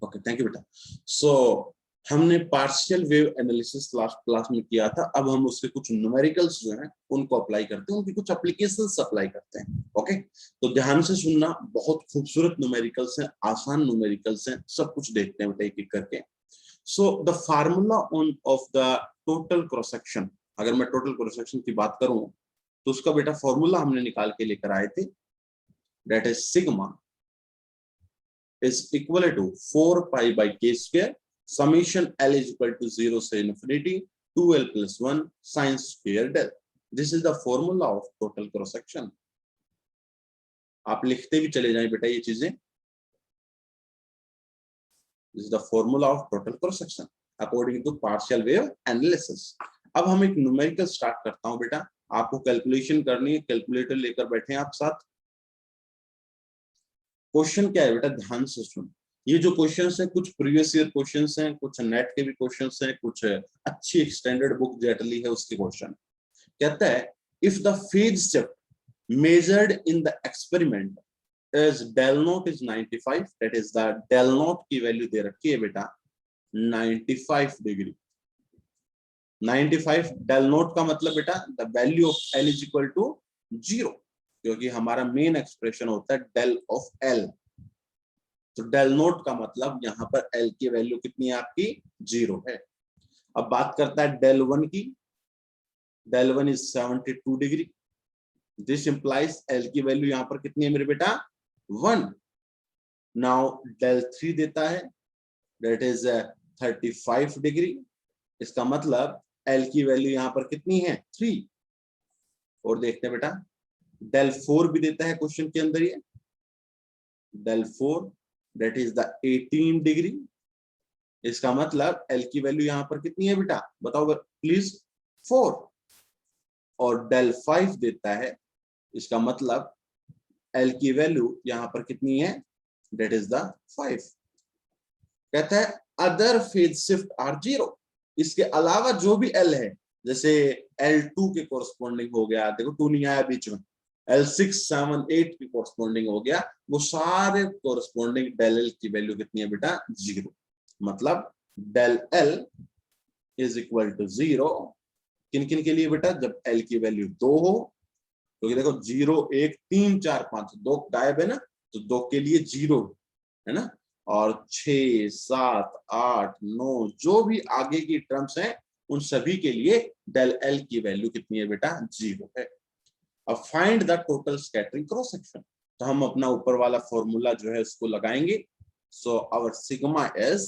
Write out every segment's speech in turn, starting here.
Okay, thank you बेटा। सो हमने partial wave analysis last class में किया था, अब हम उसके कुछ न्यूमेरिकल्स जो हैं उनको अप्लाई करते हैं, उनकी कुछ एप्लीकेशंस अप्लाई करते हैं। ओके, तो ध्यान से सुनना, बहुत खूबसूरत न्यूमेरिकल्स हैं, आसान न्यूमेरिकल्स हैं, सब कुछ देखते हैं बेटा एक एक करके। So the formula on off the total cross section, अगर मैं टोटल क्रॉस सेक्शन की बात करूं तो उसका बेटा फॉर्मूला हमने निकाल के लेकर आए थे, that is sigma is equal to 4 pi by k square summation L is equal to 0 से infinity 2L plus 1 sin square del. This is the formula of total cross section. आप लिखते भी चले जाएं बेटा ये चीजें। This is the formula of total cross section according to partial wave analysis. अब हम एक न्यूमेरिकल स्टार्ट करता हूं बेटा, आपको कैलकुलेशन करनी है, कैलकुलेटर लेकर बैठे हैं आप साथ। क्वेश्चन क्या है बेटा, ध्यान से सुन। ये जो क्वेश्चंस हैं कुछ प्रीवियस ईयर क्वेश्चंस हैं, कुछ नेट के भी क्वेश्चंस हैं, कुछ अच्छी एक स्टैंडर्ड बुक जेटली है उसके क्वेश्चन। कहता है if the phase shift measured in the experiment is del naught is 95, that is the del naught की वैल्यू दे रखी है बेटा 95 डिग्री। 95 डेल नॉट का मतलब बेटा the value of l is equal to 0, क्योंकि हमारा मेन एक्सप्रेशन होता है डेल ऑफ एल। तो डेल नोट का मतलब यहां पर एल की वैल्यू कितनी है आपकी 0 है। अब बात करता है डेल वन की, del one is 72 degree. This implies l की वैल्यू यहां पर कितनी है मेरे बेटा 1। नाउ डेल थ्री देता है, दैट इज 35 डिग्री। इसका मतलब एल की वैल्यू यहां पर कितनी है 3। और देखते हैं बेटा डेल फोर भी देता है क्वेश्चन के अंदर, ये del four that is the 18 degree. इसका मतलब एल की वैल्यू यहां पर कितनी है बेटा बताओ प्लीज 4। और डेल फाइव देता है, इसका मतलब एल की वैल्यू यहां पर कितनी है दैट इज द 5। कहता है अदर फेज शिफ्ट आर 0, इसके अलावा जो भी एल है, जैसे L2 के कोरस्पॉन्डिंग हो गया, देखो 2 नहीं आया बीच में, L6, 7, 8 की कोरस्पॉन्डिंग हो गया, वो सारे कोरस्पॉन्डिंग डेल एल की वैल्यू कितनी है बेटा 0। मतलब del l is equal to 0 किन किन के लिए बेटा, जब एल की वैल्यू 2 हो, क्योंकि देखो 0, 1, 3, 4, 5 2 गायब है ना, तो 2 के लिए 0 है ना, और 6, 7, 8, 9 जो भी आगे की टर्म्स हैं उन सभी के लिए डेल एल की वैल्यू कितनी है बेटा 0 है। अब find the total scattering cross section, तो हम अपना ऊपर वाला फॉर्मूला जो है उसको लगाएंगे। So our sigma is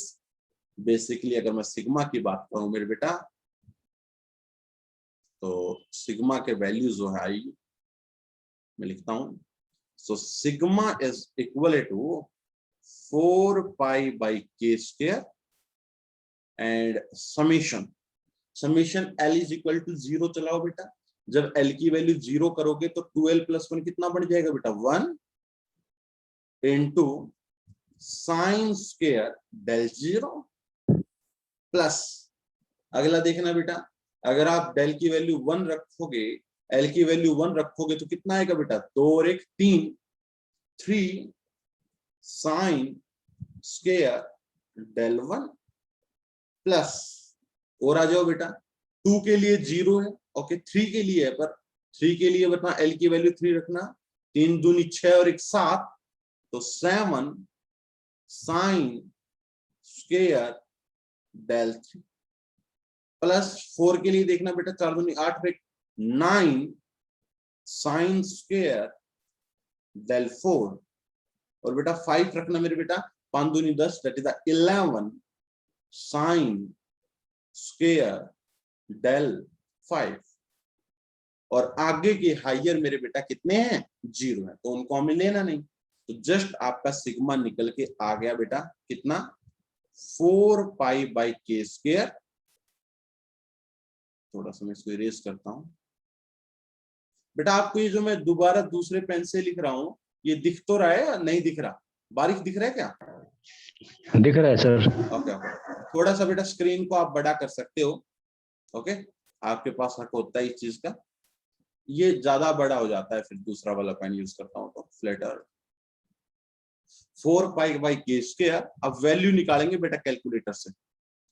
basically, अगर मैं सिग्मा की बात करूं मेरे बेटा, तो सिग्मा के वैल्यू जो है आई मैं लिखता हूं। So sigma is equal to 4 pi by के square and summation, summation l is equal to 0 चलाओ बेटा। जब एल की वैल्यू 0 करोगे तो 2L प्लस 1 कितना बन जाएगा बेटा 1 into sine square del 0 plus, अगला देखना बेटा, अगर आप डेल की वैल्यू 1 रखोगे, एल की वैल्यू 1 रखोगे तो कितना आएगा बेटा 2 और 1 3, 3 साइन स्क्वायर डेल 1 प्लस, और आ जाओ बेटा 2 के लिए 0 है, ओके 3 के लिए है, पर 3 के लिए बता एल की वैल्यू 3 रखना, 3 दूनी 6 और 1 7, तो 7 साइन स्क्वायर डेल 3 प्लस 4 के लिए देखना बेटा 4 दूनी 8 और 1 9 साइन स्क्वायर डेल 4, और बेटा 5 रखना मेरे बेटा, 5 दूनी 10 that is 11 sine square del 5। और आगे के हाइयर मेरे बेटा कितने हैं 0 है, तो उनको हमें लेना नहीं, तो जस्ट आपका सिग्मा निकल के आ गया बेटा कितना 4 पाई बाई के स्क्वायर। थोड़ा सा मैं इसको इरेज करता हूं बेटा, आपको ये जो मैं दोबारा दूसरे पेन से लिख रहा हूं ये दिख तो रहा है या नहीं दिख रहा, बारीक दिख रहा है क्या? दिख रहा है सर। ओके ओके, थोड़ा सा बेटा स्क्रीन को आप बड़ा कर सकते हो, ओके आपके पास हक होता है इस चीज का, ये ज्यादा बड़ा हो जाता है फिर दूसरा वाला पेन यूज करता हूं तो फ्लैटर 4 पाई बाई के स्क्वायर। अब वैल्यू निकालेंगे बेटा कैलकुलेटर से,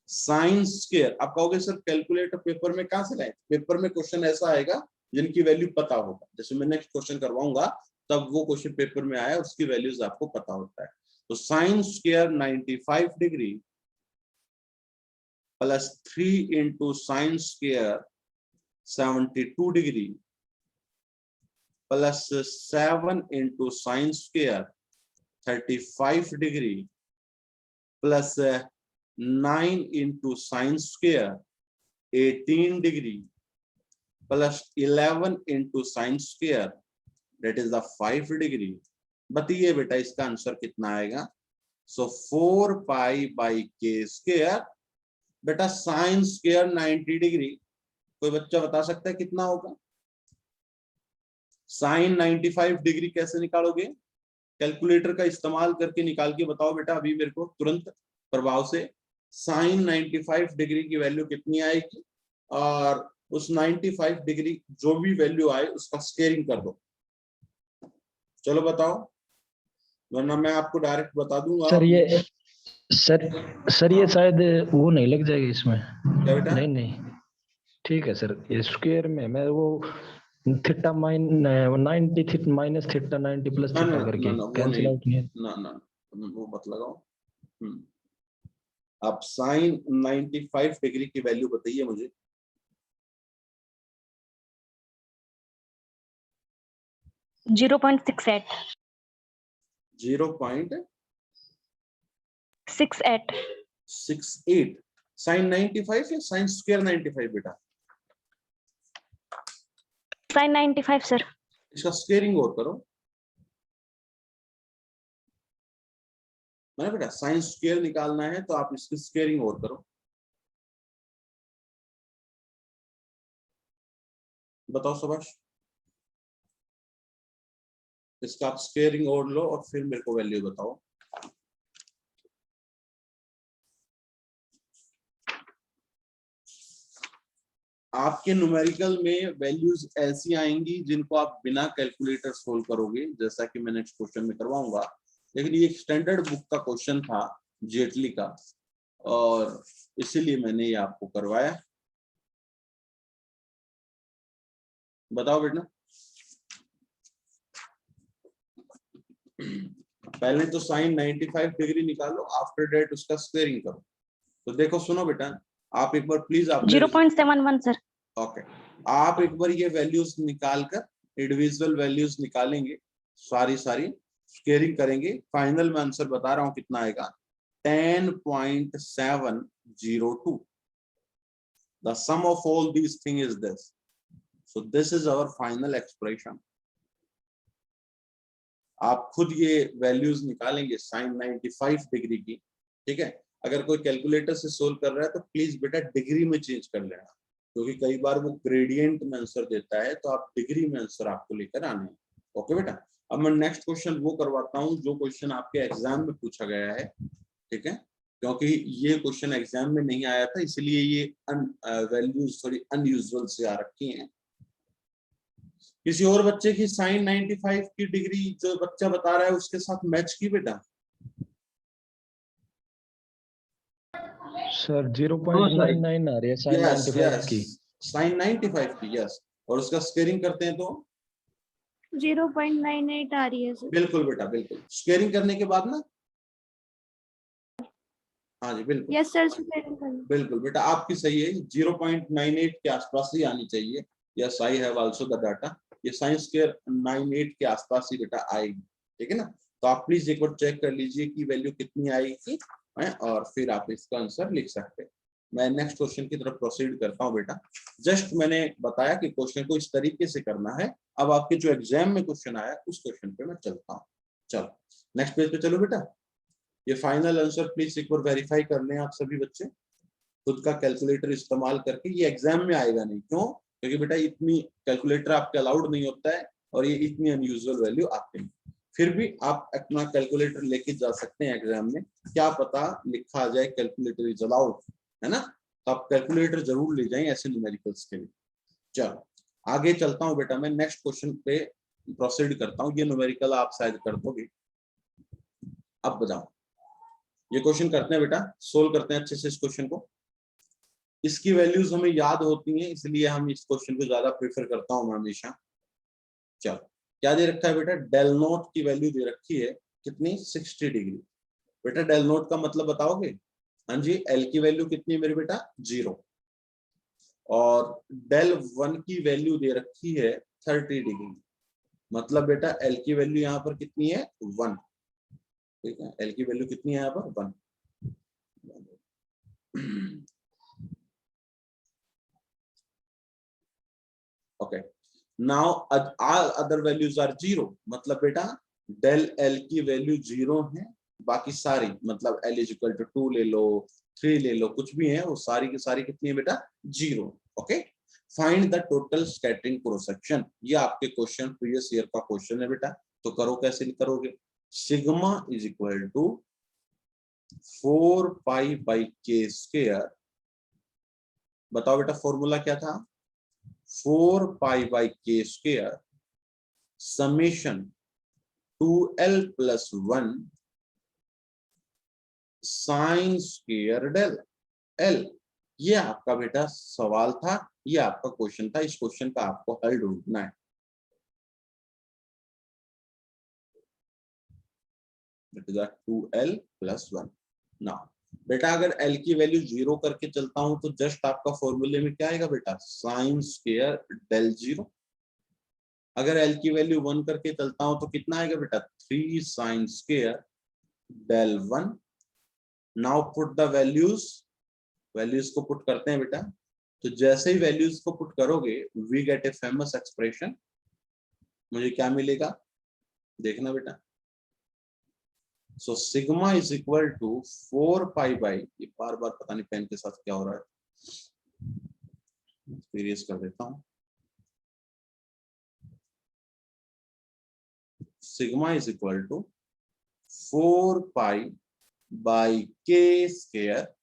साइन स्क्वायर। आप कहोगे सर कैलकुलेटर पेपर में कहां से लाए? पेपर में क्वेश्चन ऐसा आएगा जिनकी वैल्यू पता होगा, जैसे मैं नेक्स्ट क्वेश्चन करवाऊंगा तब वो क्वेश्चन पेपर में आया, उसकी वैल्यूज आपको पता होता है। तो sine square 95 degree plus 3 into sine square 72 degree plus 7 into sine square 35 degree plus 9 into sine square 18 degree plus 11 into sine square that is the 5 degree. बताइए बेटा इसका आंसर कितना आएगा? सो 4 पाई बाई के स्क्वायर। बेटा साइन स्क्वायर 90 डिग्री, कोई बच्चा बता सकता है कितना होगा? साइन 95 डिग्री कैसे निकालोगे? कैलकुलेटर का इस्तेमाल करके निकाल के बताओ बेटा अभी मेरे को तुरंत प्रभाव से। साइन 95 डिग्री की वैल्यू कितनी आएगी, और उस 95 डिग्री जो भी वैल्यू आए उसका स्क्वायरिंग कर दो। चलो बताओ, वरना मैं आपको डायरेक्ट बता दूंगा। सर ये शायद वो नहीं लग जाएगी इसमें। क्या बेटा? नहीं ठीक है सर, ये स्क्वायर में मैं वो theta mine 90 theta minus theta 90 plus theta करके कैंसिल आउट नहीं है। ना वो मत लगाओ। आप साइन 95 डिग्री की वैल्यू बताइए मुझे। जीरो 0.68 0.68 साइन 95 या साइन स्क्वायर 95 बेटा? Sign 95 sir. इसका स्क्वायरिंग और करो ना बेटा, साइन स्क्वायर निकालना है तो आप इसकी स्क्वायरिंग और करो। बताओ सुभाष, इसका आप स्क्वायरिंग और लो और फिर मेरे को वैल्यू बताओ। आपके न्यूमेरिकल में वैल्यूज ऐसी आएंगी जिनको आप बिना कैलकुलेटर सोल्व करोगे, जैसा कि मैं नेक्स्ट क्वेश्चन में करवाऊंगा। लेकिन ये एक स्टैंडर्ड बुक का क्वेश्चन था जेटली का, और इसीलिए मैंने ये आपको करवाया। बताओ बेटा, पहले तो साइन 95 डिग्री निकालो, आफ्टर डेट उसका स्क्वायरिंग करो। तो देखो सुनो बेटा, आप एक बार प्लीज आप 0.71 सर। ओके, आप एक बार ये वैल्यूज निकाल कर इंडिविजुअल वैल्यूज निकालेंगे, सारी स्क्वायरिंग करेंगे, फाइनल में आंसर बता रहा हूं कितना आएगा, 10.702। The sum of all these things is this. So this is our final expression. आप खुद ये वैल्यूज निकालेंगे साइन 95 डिग्री की, ठीक है। अगर कोई कैलकुलेटर से सोल्व कर रहा है तो प्लीज बेटा डिग्री में चेंज कर लेना, क्योंकि कई बार वो ग्रेडियंट में आंसर देता है, तो आप डिग्री में आंसर आपको लेकर आने हैं। ओके बेटा, अब मैं नेक्स्ट क्वेश्चन वो करवाता हूँ जो क्वेश्चन आपके एग्जाम में पूछा गया है, ठीक है, क्योंकि ये क्वेश्चन एग्जाम में नहीं आया था, इसलिए ये वैल्यूज थोड़ी अनयूजुअल से आ रखी हैं। किसी और बच्चे की साइन 95 की डिग्री जो बच्चा बता रहा है उसके साथ मैच की बेटा? सर 0.99 आ रही है साइन 95 की। साइन 95 की, यस, और उसका स्क्वायरिंग करते हैं तो 0.98 आ रही है सर। बिल्कुल बेटा, बिल्कुल स्क्वायरिंग करने के बाद ना, हाँ जी बिल्कुल, यस सर, बिल्कुल बेटा आपकी सही है, 0.98 के आसपास ही आनी चाहिए। Yes, I have also the data, ये साइन स्क्वायर 98 के आसपास ही बेटा आएगी, ठीक है ना। तो आप प्लीज एक बार चेक कर लीजिए कि वैल्यू कितनी आएगी, और फिर आप इसका आंसर लिख सकते हैं। मैं नेक्स्ट क्वेश्चन की तरफ प्रोसीड करता हूं बेटा। जस्ट मैंने बताया कि क्वेश्चन को इस तरीके से करना है। अब आपके जो एग्जाम में क्वेश्चन आया उस क्वेश्चन पे मैं चलता हूँ। चलो नेक्स्ट पेज पे चलो बेटा। ये फाइनल आंसर प्लीज एक बार वेरीफाई कर लें आप सभी बच्चे, खुद का कैलकुलेटर इस्तेमाल करके। ये एग्जाम में आएगा नहीं, क्यों? क्योंकि बेटा इतनी कैलकुलेटर आपके अलाउड नहीं होता है, और ये इतनी अनयूजुअल वैल्यू आती है। फिर भी आप अपना कैलकुलेटर लेके जा सकते हैं एग्जाम में, क्या पता लिखा आ जाए कैलकुलेटर इज अलाउड, है ना। तो आप कैलकुलेटर जरूर ले जाएं ऐसे न्यूमेरिकल्स के लिए। चलो आगे चलता हूं बेटा, मैं नेक्स्ट क्वेश्चन पे प्रोसीड करता हूं। ये न्यूमेरिकल आप शायद कर दोगे। अब बताओ, ये क्वेश्चन करते हैं बेटा, सोल्व करते हैं अच्छे से इस क्वेश्चन को। इसकी वैल्यूज हमें याद होती हैं, इसलिए हम इस क्वेश्चन को ज्यादा प्रेफर करता हूं मैं हमेशा। चलो, क्या दे रखा है बेटा, डेल नोट की वैल्यू दे रखी है कितनी, 60 डिग्री। बेटा डेल नोट का मतलब बताओगे? हाँ जी, एल की वैल्यू कितनी है मेरे बेटा, 0। और डेल 1 की वैल्यू दे रखी है 30 डिग्री। मतलब बेटा एल की वैल्यू यहाँ पर कितनी है, 1। ठीक है, एल की वैल्यू कितनी है यहाँ पर, 1। Okay, now all other values are 0। मतलब बेटा डेल एल की वैल्यू 0 है, बाकी सारी मतलब एल इज इक्वल टू 2 ले लो, 3 ले लो, कुछ भी है वो सारी की सारी कितनी है बेटा, 0। Okay, find the total scattering cross section. ये आपके क्वेश्चन प्रीवियस ईयर का क्वेश्चन है बेटा, तो करो, कैसे करोगे? Sigma is equal to 4 pi by के स्क्वायर। बताओ बेटा फॉर्मूला क्या था, 4 पाई बाई के square summation 2l plus 1 sine square del l. ये आपका बेटा सवाल था, ये आपका क्वेश्चन था, इस क्वेश्चन का आपको हल ढूंढना है। It is 2l plus 1। Now बेटा अगर l की वैल्यू 0 करके चलता हूं तो जस्ट आपका फॉर्मूले में क्या आएगा बेटा, साइन स्क्वायर डेल 0। अगर l की वैल्यू 1 करके चलता हूं तो कितना आएगा बेटा, 3 sine square del 1। Now put the values, values को पुट करते हैं बेटा। तो जैसे ही वैल्यूज को पुट करोगे we get a famous expression. मुझे क्या मिलेगा, देखना बेटा। So sigma is equal to 4 pi by, ये बार बार पता नहीं पेन के साथ क्या हो रहा है, इरेज कर देता हूं। Sigma is equal to 4 pi by के square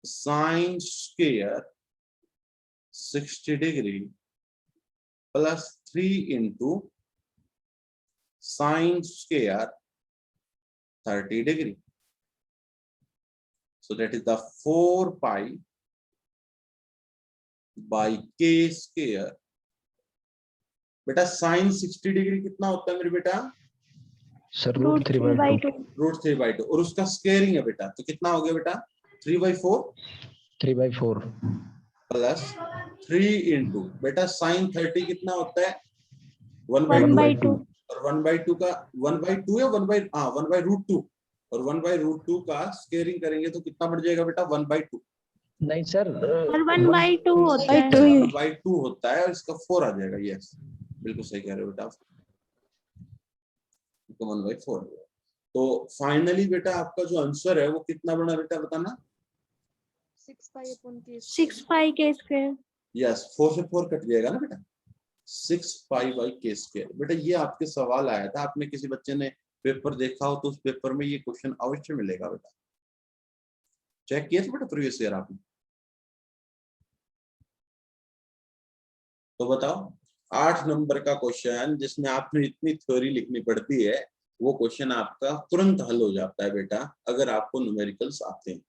sine square 60 degree plus 3 into sine square 30 degree. So that is the 4 pi by k square। बेटा साइन 60 डिग्री कितना होता है मेरे बेटा, सर रूट 3/2 रूट 3/2, और उसका स्क्वायरिंग है बेटा, तो कितना हो गया बेटा, 3/4 3/4 प्लस 3 इंटू बेटा साइन 30 कितना होता है, 1/2 और 1/2 का 1/2 या 1/√2, और 1/√2 का स्क्वायरिंग करेंगे तो कितना बढ़ जाएगा बेटा, 1/2। नहीं सर, और 1/2 होता है। 1/2 होता है और इसका 4 आ जाएगा। यस, बिल्कुल सही कह रहे हो बेटा, 1/4। तो फाइनली बेटा आपका जो आंसर है वो कितना बना बेटा, बताना। 6 पाई के स्क्वायर। यस, 4 से 4 कट जाएगा ना बेटा, 6 पाई बाई के स्क्वायर। बेटा ये आपके सवाल आया था, आपने किसी बच्चे ने पेपर देखा हो तो उस पेपर में ये क्वेश्चन अवश्य मिलेगा बेटा। चेक किया था बेटा प्रीवियस ईयर आपने? तो बताओ, 8 नंबर का क्वेश्चन जिसमें आपने इतनी थ्योरी लिखनी पड़ती है, वो क्वेश्चन आपका तुरंत हल हो जाता है बेटा अगर आपको न्यूमेरिकल्स आते हैं।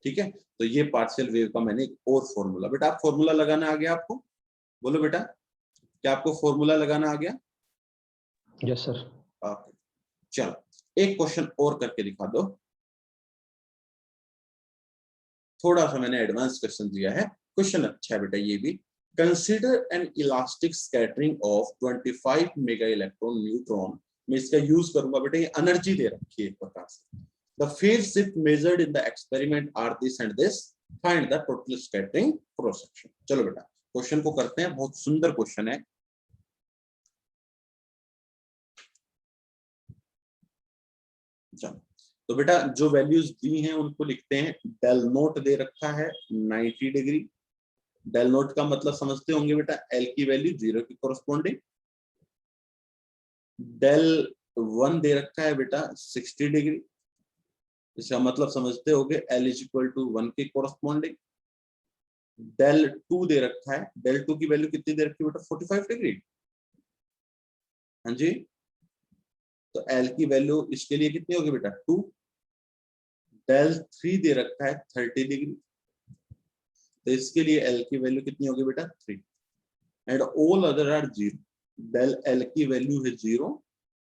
ठीक है, तो ये पार्शियल वेव का मैंने एक और फॉर्मूला, बेटा आप फॉर्मूला लगाना आ गया आपको, बोलो बेटा, क्या आपको फॉर्मूला लगाना आ गया? Yes sir. ओके, चलो एक क्वेश्चन और करके दिखा दो। थोड़ा सा मैंने एडवांस क्वेश्चन दिया है, क्वेश्चन अच्छा है बेटा ये भी। Consider N elastic scattering of 25 mega electron neutron. मैं इसका यूज करूंगा बेटा, ये एनर्जी दे रखी है एक प्रकार से। The phase shift measured in the experiment are this and this, find the total scattering cross section. चलो बेटा क्वेश्चन को करते हैं, बहुत सुंदर क्वेश्चन है। चलो तो बेटा जो वैल्यूज दी हैं उनको लिखते हैं। डेल नोट दे रखा है 90 डिग्री। डेल नोट का मतलब समझते होंगे बेटा, एल की वैल्यू 0 की कोरस्पॉन्डिंग। डेल 1 दे रखा है बेटा 60 डिग्री, इसका मतलब समझते होंगे एल इज इक्वल टू 1 के कोरस्पॉन्डिंग। डेल 2 दे रखा है, डेल 2 की वैल्यू कितनी दे रखी है बेटा, 45 डिग्री। हाँ जी, तो एल की वैल्यू इसके लिए कितनी होगी बेटा 2, डेल 3 दे रखा है 30 डिग्री, तो इसके लिए एल की वैल्यू कितनी होगी बेटा 3 and all other are 0। Del l की वैल्यू है 0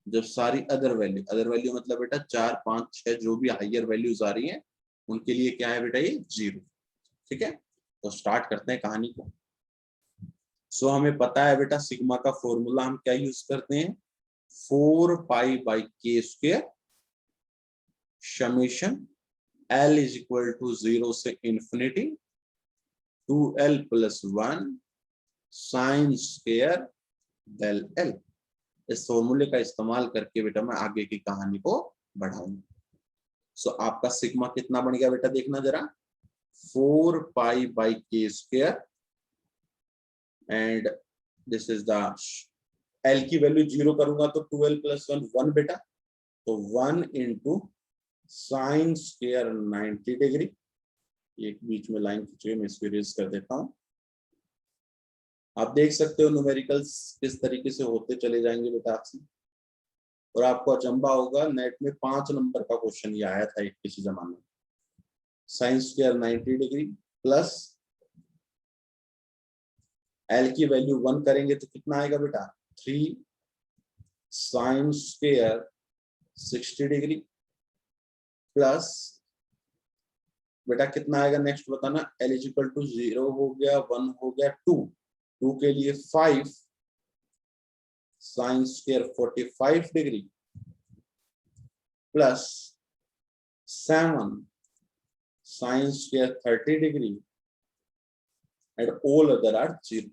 जब सारी अदर वैल्यू मतलब बेटा 4 5 6 जो भी हायर वैल्यूज आ रही हैं उनके लिए क्या है बेटा ये 0। ठीक है, तो स्टार्ट करते हैं कहानी को। सो हमें पता है बेटा सिग्मा का फॉर्मूला हम क्या यूज करते हैं, 4 पाई बाई के square summation l is equal to 0 से infinity 2l plus 1 sine square del l. इस फॉर्मूले का इस्तेमाल करके बेटा मैं आगे की कहानी को बढ़ाऊंगा। सो आपका सिग्मा कितना बन गया बेटा, देखना जरा, 4 पाई बाई के square and this is the L की वैल्यू 0 करूंगा तो 2l प्लस 1 1 बेटा, तो 1 इंटू साइन स्क्वायर 90 डिग्री। एक बीच में लाइन खींचिए, मैं इसको इरेज कर देता हूं। आप देख सकते हो न्यूमेरिकल्स किस तरीके से होते चले जाएंगे बेटा आपसे, और आपको अचंबा होगा नेट में 5 नंबर का क्वेश्चन ये आया था एक किसी जमाने में। Sine square 90 degree plus L की वैल्यू 1 करेंगे तो कितना आएगा बेटा 3 साइन स्क्वायर 60 डिग्री प्लस बेटा कितना आएगा नेक्स्ट बताना, एल इज इक्वल टू 0 हो गया, 1 हो गया, 2 के लिए 5 sine square 45 degree plus 7 sine square 30 degree and all other are 0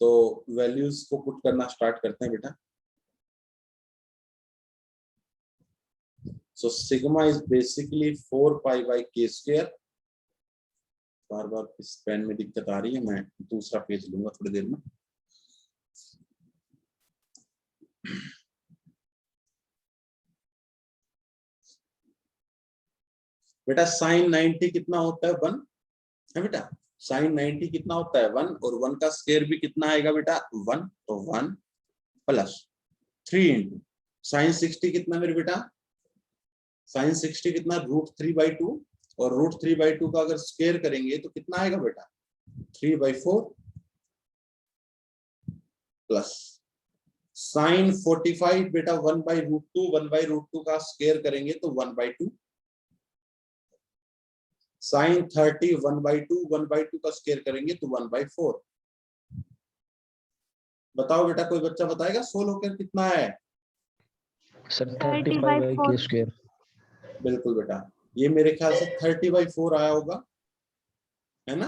तो वैल्यूज को पुट करना स्टार्ट करते हैं बेटा। So sigma is basically 4 pi by के स्क्वायर। बार बार इस पेन में दिक्कत आ रही है, मैं दूसरा पेज लूंगा थोड़ी देर में। बेटा साइन 90 कितना होता है 1 है बेटा, साइन 90 कितना होता है 1 और 1 का स्क्वायर भी कितना आएगा बेटा 1, तो 1 प्लस 3 इंटू साइन 60 कितना मेरे बेटा, साइन 60 कितना √3/2 और √3/2 का अगर स्क्वायर करेंगे तो कितना आएगा बेटा 3/4 प्लस साइन 45 बेटा 1/√2, 1/√2 का स्क्वायर करेंगे तो 1/2, साइन 30 1/2, 1/2 का स्क्वायर करेंगे तो 1/4। बताओ बेटा, कोई बच्चा बताएगा सोल्व होकर कितना है सर 30/4 स्क्वायर। बिल्कुल बेटा, ये मेरे ख्याल से 30/4 आया होगा, है ना,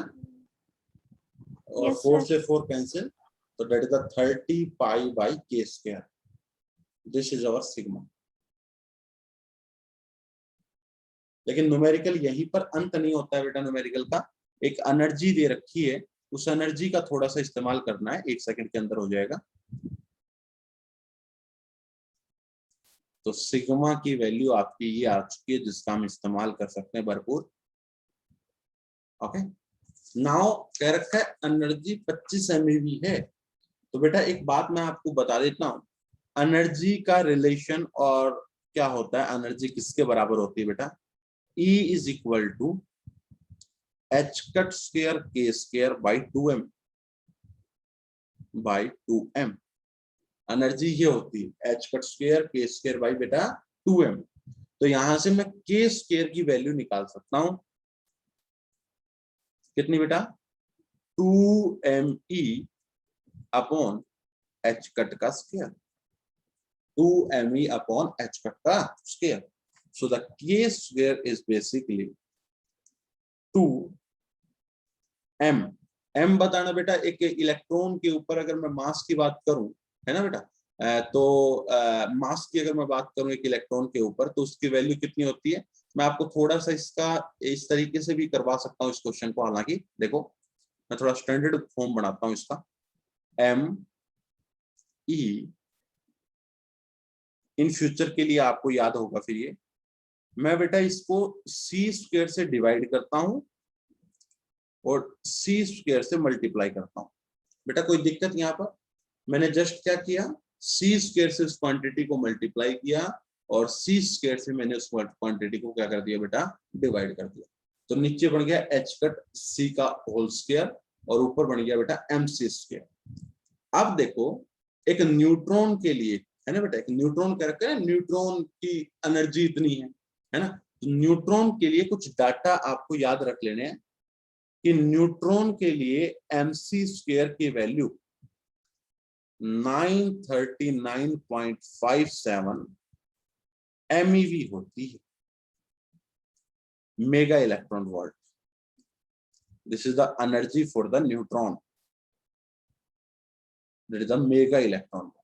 और Yes, 4 sir. से 4 कैंसिल, तो that is the 30 pi by के square. This is our sigma. लेकिन न्यूमेरिकल यहीं पर अंत नहीं होता है बेटा, न्यूमेरिकल का एक एनर्जी दे रखी है, उस एनर्जी का थोड़ा सा इस्तेमाल करना है, 1 सेकंड के अंदर हो जाएगा। तो सिग्मा की वैल्यू आपकी ये आ चुकी है जिसका हम इस्तेमाल कर सकते हैं भरपूर। ओके, नाउ कह रखा है एनर्जी 25 MeV है, तो बेटा एक बात मैं आपको बता देता हूँ, एनर्जी का रिलेशन और क्या होता है, एनर्जी किसके बराबर होती है बेटा, E is equal to h cut square k square by 2m। Energy ये होती है h cut square k square by बेटा 2m। तो यहां से मैं k स्क्वायर की वैल्यू निकाल सकता हूं, कितनी बेटा 2me अपॉन h कट का square, 2me upon h cut का square. So the k square is basically 2m। m बताना बेटा एक इलेक्ट्रॉन के ऊपर अगर मैं मास की बात करूं, है ना बेटा, तो मास की अगर मैं बात करूं एक इलेक्ट्रॉन के ऊपर तो उसकी वैल्यू कितनी होती है। मैं आपको थोड़ा सा इसका इस तरीके से भी करवा सकता हूं इस क्वेश्चन को, हालांकि देखो मैं थोड़ा स्टैंडर्ड फॉर्म बनाता हूं इसका, m e इन फ्यूचर के लिए आपको याद होगा फिर ये, मैं बेटा इसको c स्क्वायर से डिवाइड करता हूं और सी स्क्वायर से मल्टीप्लाई करता हूँ। बेटा कोई दिक्कत यहाँ पर? मैंने जस्ट क्या किया, सी स्क्वायर से उस क्वांटिटी को मल्टीप्लाई किया और सी स्क्वायर से मैंने उस क्वांटिटी को क्या कर दिया बेटा, डिवाइड कर दिया। तो नीचे बन गया एच कट सी का होल स्क्वायर और ऊपर बन गया बेटा एम सी स्क्वायर। अब देखो एक न्यूट्रॉन के लिए है ना बेटा, एक न्यूट्रॉन क्या रखा है, न्यूट्रॉन की एनर्जी इतनी है ना। तो न्यूट्रॉन के लिए कुछ डाटा आपको याद रख लेने हैं कि न्यूट्रॉन के लिए एमसी स्क्वायर की वैल्यू 939.57 MeV होती है, mega electron volt. This is the energy for the neutron, that is the mega electron volt.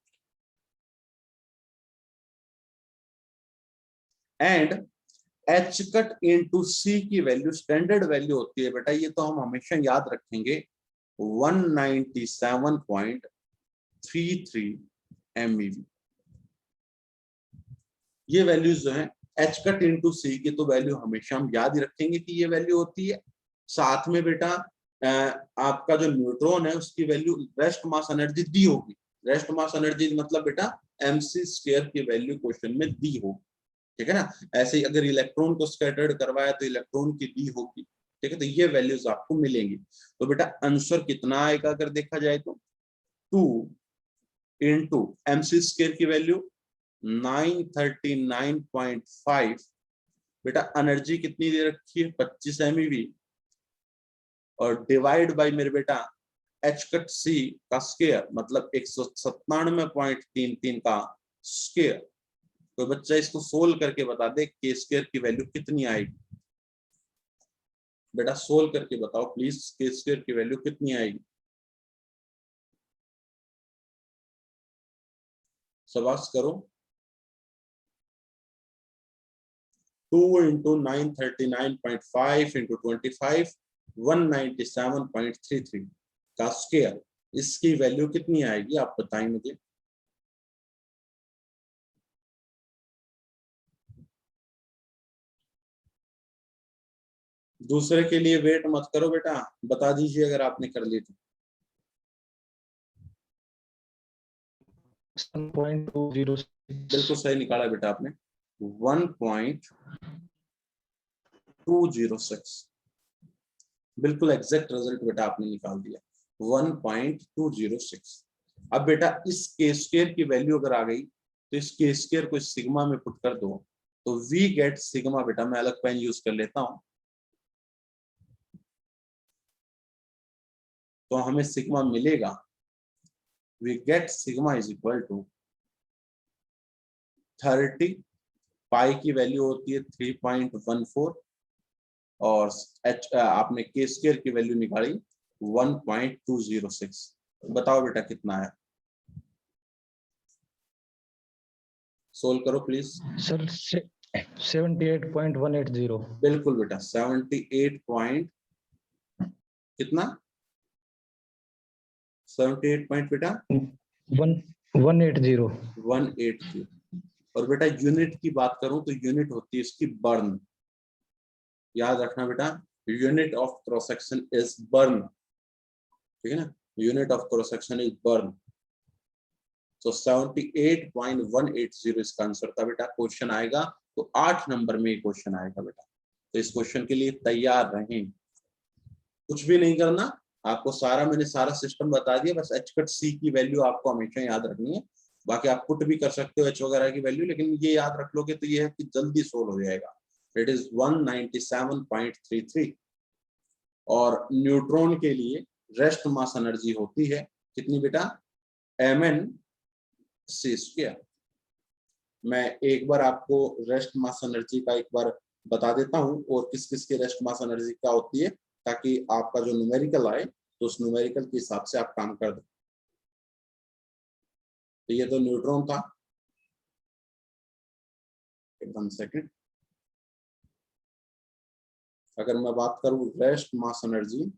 And h cut into c की वैल्यू स्टैंडर्ड वैल्यू होती है बेटा, ये तो हम हमेशा याद रखेंगे, 197.33 MeV। ये वैल्यूज जो है एच कट इंटू सी की तो वैल्यू हमेशा हम याद ही रखेंगे कि ये वैल्यू होती है। साथ में बेटा आपका जो न्यूट्रॉन है उसकी वैल्यू रेस्ट मास एनर्जी दी होगी। रेस्ट मास एनर्जी मतलब बेटा एमसी स्क्वायर की वैल्यू क्वेश्चन में दी होगी, ठीक है ना। ऐसे ही अगर इलेक्ट्रॉन को स्कैटर्ड करवाया तो इलेक्ट्रॉन की दी होगी, ठीक है। तो ये वैल्यूज आपको मिलेंगी। तो बेटा आंसर कितना आएगा अगर देखा जाए तो 2 इंटू एमसी स्क्वायर की वैल्यू 939.5, बेटा एनर्जी कितनी दे रखी है 25 MeV, और डिवाइड बाय मेरे बेटा एच कट सी का स्क्वायर मतलब 197.33 का स्क्वायर। तो बच्चा इसको सोल्व करके बता दे के स्क्वायर की वैल्यू कितनी आएगी। बेटा सोल्व करके बताओ प्लीज, के स्क्वायर की वैल्यू कितनी आएगी। शाबाश करो। 2 इंटू 939.5 इंटू 25 197.33 का स्क्वायर, इसकी वैल्यू कितनी आएगी आप बताएं मुझे। दूसरे के लिए वेट मत करो बेटा, बता दीजिए अगर आपने कर ली तो। 1.206। बिल्कुल सही निकाला बेटा आपने, 1.206, बिल्कुल एग्जैक्ट रिजल्ट बेटा आपने निकाल दिया 1.206। अब बेटा इस के स्क्वायर की वैल्यू अगर आ गई तो इस के स्क्वायर को सिग्मा में पुट कर दो तो वी गेट सिग्मा। बेटा मैं अलग पेन यूज कर लेता हूं, तो हमें सिग्मा मिलेगा, we get sigma is equal to 30, pi की वैल्यू होती है 3.14 और आपने के स्क्वायर की वैल्यू निकाली 1.206। बताओ बेटा कितना है, सोल्व करो प्लीज। सर 78.180। बिल्कुल बेटा 78 कितना, 78 पॉइंट बेटा 180। 180। और बेटा यूनिट की बात करूं तो यूनिट होती है इसकी बर्न, याद रखना बेटा, unit of cross section is burn, ठीक है ना, unit of cross section is burn. तो 78.180 इसका आंसर था बेटा। क्वेश्चन आएगा तो 8 नंबर में क्वेश्चन आएगा बेटा, तो इस क्वेश्चन के लिए तैयार रहें। कुछ भी नहीं करना आपको, मैंने सारा सिस्टम बता दिया, बस एच कट सी की वैल्यू आपको हमेशा याद रखनी है। बाकी आप पुट भी कर सकते हो एच वगैरह की वैल्यू, लेकिन ये याद रख लोगे तो ये है कि जल्दी सोल्व हो जाएगा। It is 197.33। और न्यूट्रॉन के लिए रेस्ट मास एनर्जी होती है कितनी बेटा, mn सी स्क्वायर। मैं एक बार आपको रेस्ट मास एनर्जी का एक बार बता देता हूं और किस किस की रेस्ट मास एनर्जी क्या होती है, ताकि आपका जो न्यूमेरिकल आए तो उस न्यूमेरिकल के हिसाब से आप काम कर दो। तो ये तो न्यूट्रॉन था, एकदम सेकंड। अगर मैं बात करूं rest mass energy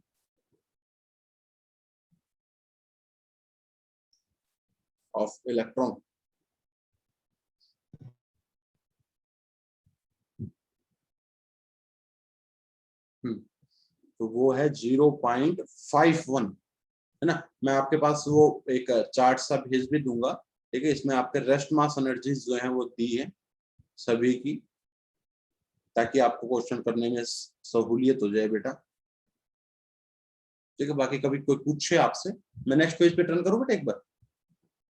of electron, तो वो है 0.51, है ना। मैं आपके पास वो एक चार्ट सा भेज भी दूंगा, ठीक है। इसमें आपके रेस्ट मास एनर्जीज जो है वो दी है सभी की, ताकि आपको क्वेश्चन करने में सहूलियत हो जाए बेटा, ठीक है। बाकी कभी कोई पूछे आपसे, मैं नेक्स्ट पेज पे टर्न करूं बेटा एक बार?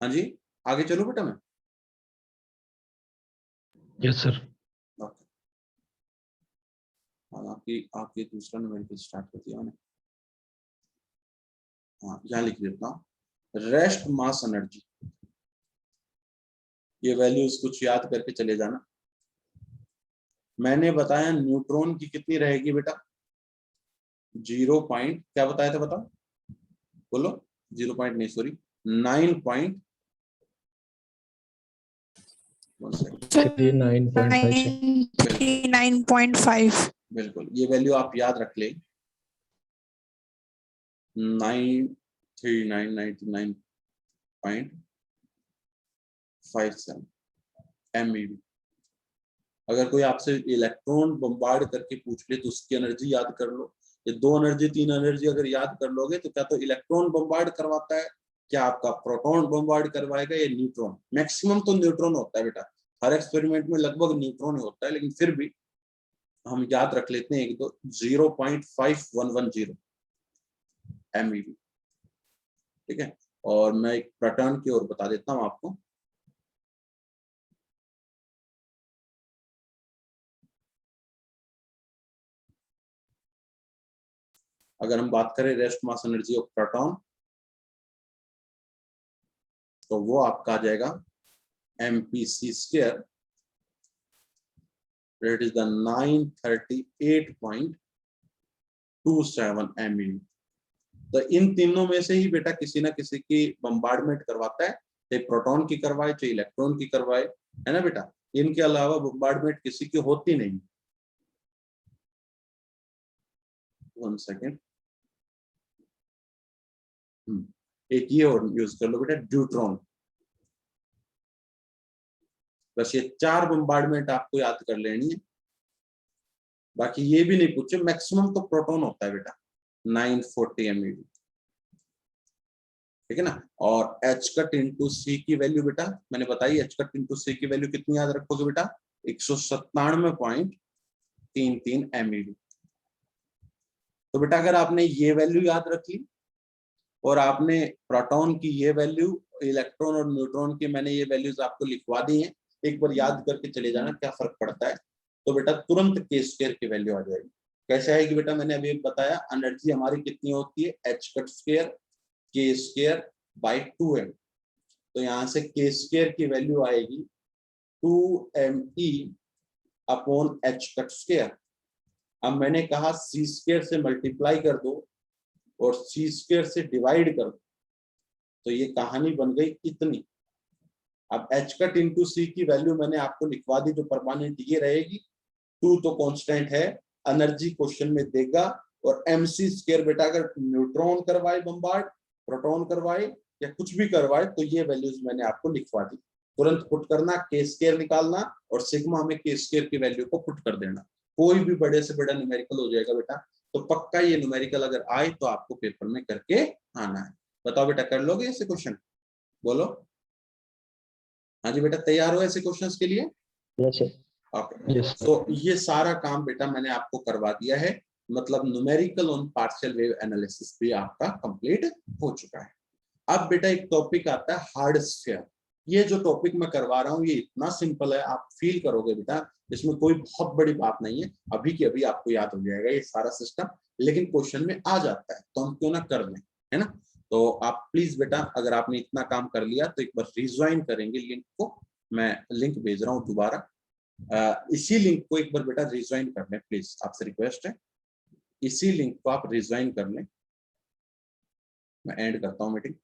हाँ जी, आगे चलो बेटा। मैं यस सर। ओके, आपकी आपकी दूसरा न्यूमेरिकल स्टार्ट कर दिया मैंने। हाँ, यहाँ लिख देता हूँ रेस्ट मास एनर्जी, ये वैल्यूज कुछ याद करके चले जाना। मैंने बताया न्यूट्रॉन की कितनी रहेगी बेटा, 0 पॉइंट क्या बताया था, बताओ बोलो। 0 पॉइंट नहीं, सॉरी 9 पॉइंट 39.5 बिल्कुल, ये वैल्यू आप याद रख ले, 93999.57 MeV। अगर कोई आपसे इलेक्ट्रॉन बम्बार्ड करके पूछ ले तो उसकी एनर्जी याद कर लो। ये 2 एनर्जी 3 एनर्जी अगर याद कर लोगे तो क्या तो इलेक्ट्रॉन बम्बार्ड करवाता है, क्या आपका प्रोटॉन बम्बार्ड करवाएगा, या न्यूट्रॉन। मैक्सिमम तो न्यूट्रॉन होता है बेटा, हर एक्सपेरिमेंट में लगभग न्यूट्रॉन ही होता है, लेकिन फिर भी हम याद रख लेते हैं एक दो। 0.5110 MeV, ठीक है। और मैं एक पैटर्न की ओर बता देता हूं आपको। अगर हम बात करें rest mass energy of proton, तो वो आपका आ जाएगा mPc², that is the 938.27 MeV। तो इन तीनों में से ही बेटा किसी ना किसी की बम्बार्डमेंट करवाता है, चाहे प्रोटॉन की करवाए चाहे इलेक्ट्रॉन की करवाए, है ना बेटा। इनके अलावा बम्बार्डमेंट किसी की होती नहीं। 1 सेकेंड, एक ये और यूज कर लो बेटा, ड्यूट्रॉन। बस ये 4 बम्बार्डमेंट आपको याद कर लेनी है, बाकी ये भी नहीं पूछे। मैक्सिमम तो प्रोटॉन होता है बेटा 940 MeV, ठीक है ना। और H कट इंटू सी की वैल्यू बेटा मैंने बताई, H कट इंटू सी की वैल्यू कितनी याद रखोगे बेटा, 197.33 MeV। तो बेटा अगर आपने ये वैल्यू याद रख ली और आपने प्रोटॉन की ये वैल्यू, इलेक्ट्रॉन और न्यूट्रॉन की मैंने ये वैल्यूज आपको लिखवा दी हैं, एक बार याद करके चले जाना क्या फर्क पड़ता है, तो बेटा तुरंत k² की वैल्यू आ जाएगी। कैसे आएगी बेटा, मैंने अभी बताया एनर्जी हमारी कितनी होती है, H cut square k² by 2m। तो यहाँ से k² की वैल्यू आएगी 2me upon H cut square. अब मैंने कहा c² से मल्टीप्लाई कर दो और c² से डिवाइड कर दो, तो ये कहानी बन गई इतनी। अब H कट इंटू सी की वैल्यू मैंने आपको लिखवा दी, जो परमानेंट ये रहेगी। 2 तो कांस्टेंट है, एनर्जी क्वेश्चन में देगा। और mc² बेटा अगर न्यूट्रॉन करवाए बम्बार्ड, प्रोटॉन करवाए या कुछ भी करवाए, तो ये वैल्यूज मैंने आपको लिखवा दी। तुरंत पुट करना, k² निकालना और सिग्मा में k² की वैल्यू को पुट कर देना। कोई भी बड़े से बड़ा न्यूमेरिकल हो जाएगा बेटा। तो पक्का ये न्यूमेरिकल अगर आए तो आपको पेपर में करके आना है। बताओ बेटा, कर लोगे ऐसे क्वेश्चन? बोलो। हाँ जी बेटा, तैयार हो ऐसे क्वेश्चंस के लिए? Yes sir. ओके, तो ये सारा काम बेटा मैंने आपको करवा दिया है, मतलब numerical on partial wave analysis भी आपका कंप्लीट हो चुका है। अब बेटा एक टॉपिक आता है हार्ड स्फीयर। ये जो टॉपिक मैं करवा रहा हूँ ये इतना सिंपल है, आप फील करोगे बेटा इसमें कोई बहुत बड़ी बात नहीं है, अभी की अभी आपको याद हो जाएगा ये सारा सिस्टम। लेकिन क्वेश्चन में आ जाता है तो हम क्यों ना कर लें, है ना। तो आप प्लीज बेटा अगर आपने इतना काम कर लिया तो एक बार रिज्वाइन करेंगे लिंक को, मैं लिंक भेज रहा हूँ दोबारा। इसी लिंक को एक बार बेटा रिज्वाइन कर लें प्लीज, आपसे रिक्वेस्ट है, इसी लिंक को आप रिज्वाइन कर लें। मैं एंड करता हूँ मीटिंग।